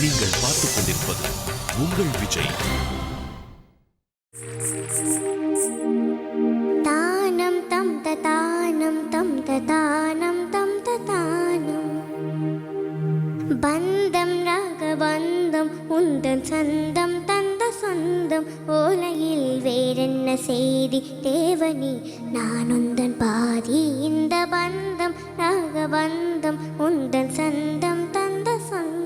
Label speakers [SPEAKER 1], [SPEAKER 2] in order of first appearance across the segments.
[SPEAKER 1] நீங்கள் பார்த்துக் கொண்டிருப்பது உங்கள் விஜய்.
[SPEAKER 2] தானம் தம் தானம் தம் தானம் தம் தானம் பந்தம் ராகபந்தம் உந்தன் சந்தம் தந்த சொந்தம் ஓலையில் வேறென்ன செய்தி தேவனி நான் உந்தன் பாதி இந்த பந்தம் ராகபந்தம் உந்தன் சந்தம் தந்த சொந்தம்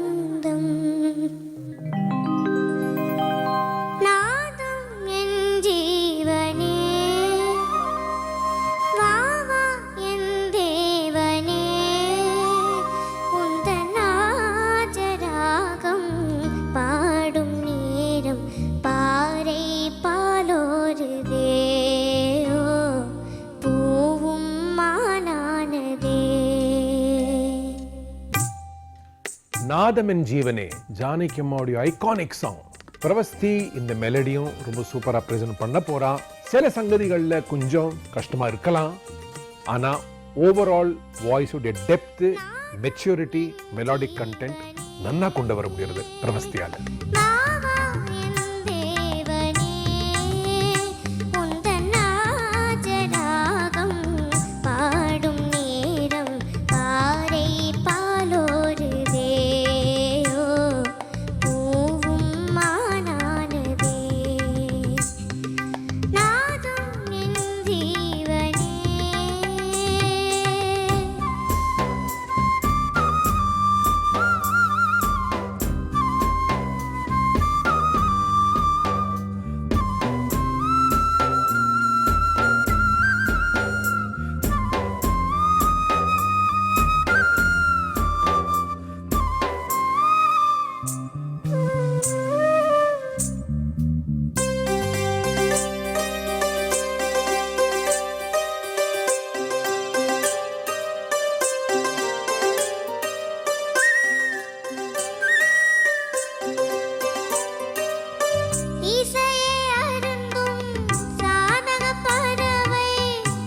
[SPEAKER 2] நாதம் என் ஜீவனே வா வா என் தேவனே உந்தன் ராஜராகம் பாடும் நேரம் பாறை பாலோருதே ஓ பூவும் மானானதே.
[SPEAKER 3] நாதமென் ஜீவனே ஜானகி அம்மாவுடைய ஐகானிக் சாங். பிரவஸ்தி இந்த மெலடியும் ரொம்ப சூப்பரா ப்ரெசென்ட் பண்ண போறான். சில சங்கதிகள்ல கொஞ்சம் கஷ்டமா இருக்கலாம், ஆனா ஓவரால் வாய்ஸுடைய டெப்த், மெச்சூரிட்டி, மெலோடிக் கண்டென்ட் நன்னா கொண்டு வர முடியாது பிரவஸ்தியால.
[SPEAKER 2] வா வா என் தேவனே உந்தன் ராஜராகம் பாடும் நேரம் பாறை பாலோருதே ஓ பூவும் மானானதே. நாதம் என் ஜீவனே. இசையை அருந்தும் சாதக பறவை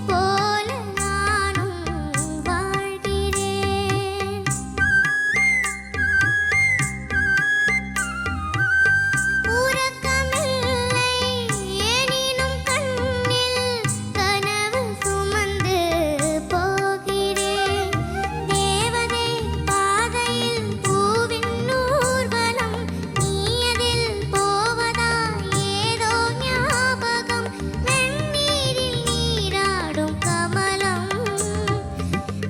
[SPEAKER 2] போல நானும் வாழ்கிறேன். உறக்கமில்லை எனினும் கண்ணில் கனவு சுமந்து போகிறேன். தேவதை பாதையில் பூவின் ஊர்வலம் நீயதில் போவதா ஏதோ ஞாபகம். வெந்நீரில் நீராடும் கமலம்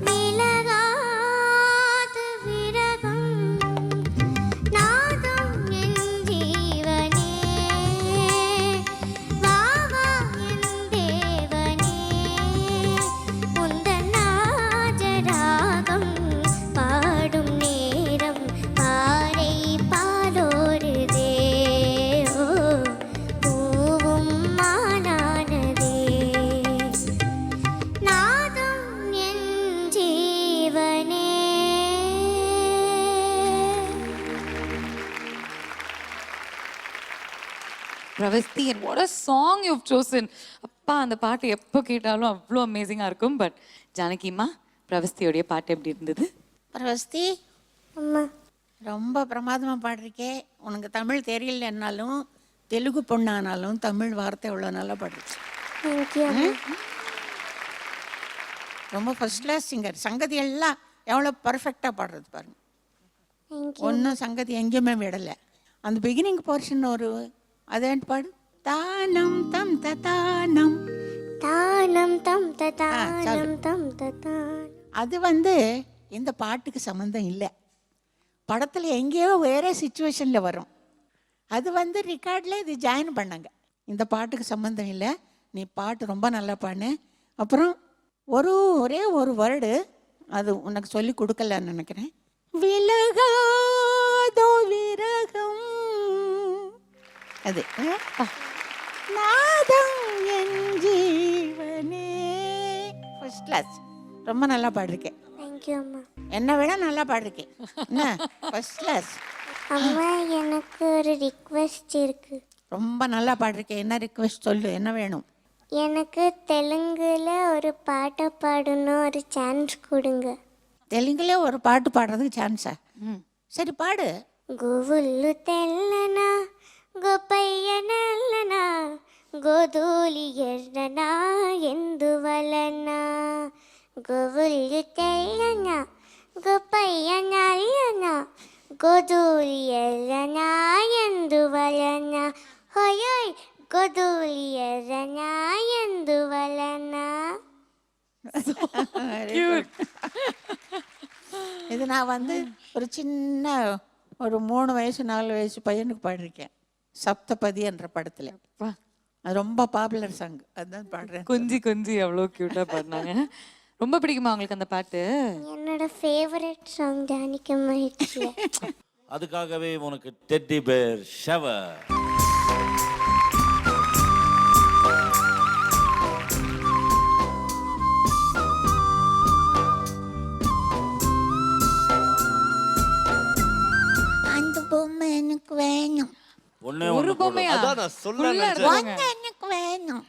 [SPEAKER 2] விலகாத விரகம். நாதம் என் ஜீவனே வா வா என் தேவனே உந்தன் ராஜராகம் பாடும் நேரம் பாறை பாலோருதே ஓ பூவும் மானானதே. நாதம் என் ஜீவனே.
[SPEAKER 4] Pravasti, and what a song you've chosen. அப்பா அந்த பாட்டு எப்போ கேட்டாலும் அவ்வளோ அமேசிங்காக இருக்கும். பட் ஜானகிம்மா, பிரவஸ்தியோடைய பாட்டு எப்படி இருந்தது?
[SPEAKER 5] பிரவஸ்தி
[SPEAKER 2] அம்மா
[SPEAKER 5] ரொம்ப பிரமாதமாக பாடிருக்கே. உனக்கு தமிழ் தெரியலன்னாலும் தெலுங்கு பொண்ணானாலும் தமிழ் வார்த்தை எவ்வளோ நல்லா பாடுச்சு.
[SPEAKER 2] தேங்க்யூ.
[SPEAKER 5] ரொம்ப ஃபர்ஸ்ட் கிளாஸ் சிங்கர். சங்கதி எல்லாம் எவ்வளோ பர்ஃபெக்டாக பாடுறது பாருங்க.
[SPEAKER 2] தேங்க்யூ.
[SPEAKER 5] ஒன்றும் சங்கதி எங்கேயுமே விடலை. அந்த பிகினிங் போர்ஷன் ஒரு அதேன்ட்டு பாடு. தானம் தம் தானம்.
[SPEAKER 2] தானம் தம்
[SPEAKER 5] சொல்லு.
[SPEAKER 2] தானம் தம் தானம்.
[SPEAKER 5] அது இந்த பாட்டுக்கு சம்மந்தம் இல்லை. படத்தில் எங்கேயோ வேறு சுச்சுவேஷனில் வரும். அது ரெக்கார்டில் இது ஜாயின் பண்ணாங்க. இந்த பாட்டுக்கு சம்மந்தம் இல்லை. நீ பாட்டு ரொம்ப நல்லா பாடு. அப்புறம் ஒரே ஒரு வேர்டு அது உனக்கு சொல்லி கொடுக்கலன்னு நினைக்கிறேன். விலகாதோ விரகம். அது நாதம் என் ஜீவனே. First class. ரொம்ப நல்லா பாடிருக்கேன்.
[SPEAKER 2] தேங்க்யூ அம்மா.
[SPEAKER 5] என்னை விட நல்லா பாடிருக்கேன். என்ன ஃபர்ஸ்ட் கிளாஸ்.
[SPEAKER 2] அம்மா எனக்கு ஒரு ரிக்வெஸ்ட் இருக்கு.
[SPEAKER 5] ரொம்ப நல்லா பாடிருக்கேன். என்ன ரிக்வெஸ்ட் சொல்லு, என்ன வேணும்?
[SPEAKER 2] எனக்கு தெலுங்குல ஒரு பாட்டை பாடணும், ஒரு சான்ஸ் கொடுங்க.
[SPEAKER 5] தெலுங்குல ஒரு பாட்டு பாடுறதுக்கு சான்ஸா? சரி பாடு.
[SPEAKER 2] గోవుళ్ళు తెల్లనా గోపయ్య నల్లనా గోధూలి ఎర్రనా ఎందువలన గోవుళ్ళు తెల్లనా గోపయ్య నల్లనా గోధూలి ఎర్రనా ఎందువలన హోయోయ్ గోధూలి ఎర్రనా ఎందువలన
[SPEAKER 5] இது நான் வந்து ஒரு சின்ன ஒரு 3 வயசு 4 வயசு பையனுக்கு பாடியிருக்கேன் சப்தபதி என்ற படத்தில்.
[SPEAKER 4] அப்பா,
[SPEAKER 5] அது ரொம்ப பாப்புலர் சாங், அதுதான் பாடுறேன்.
[SPEAKER 4] கொஞ்சி கொஞ்சி அவ்வளோ க்யூட்டாக பாடினாங்க. ரொம்ப பிடிக்குமா உங்களுக்கு அந்த பாட்டு?
[SPEAKER 2] என்னோட ஃபேவரட் சாங் ஜானகியம்மா ஹிட்ஸ்ல.
[SPEAKER 6] அதுக்காகவே உனக்கு டெட்டி பேர் ஷவர்.
[SPEAKER 2] அந்த பொம்மை எனக்கு வேணும்.
[SPEAKER 6] ஒண்ணே
[SPEAKER 4] ஒரு பொம்மையா?
[SPEAKER 6] அதான் நான் சொல்ல
[SPEAKER 4] Full-ஆ
[SPEAKER 6] நினைச்சேன்.
[SPEAKER 4] எடுத்துக்கோங்க.
[SPEAKER 2] எனக்கு வேணும்.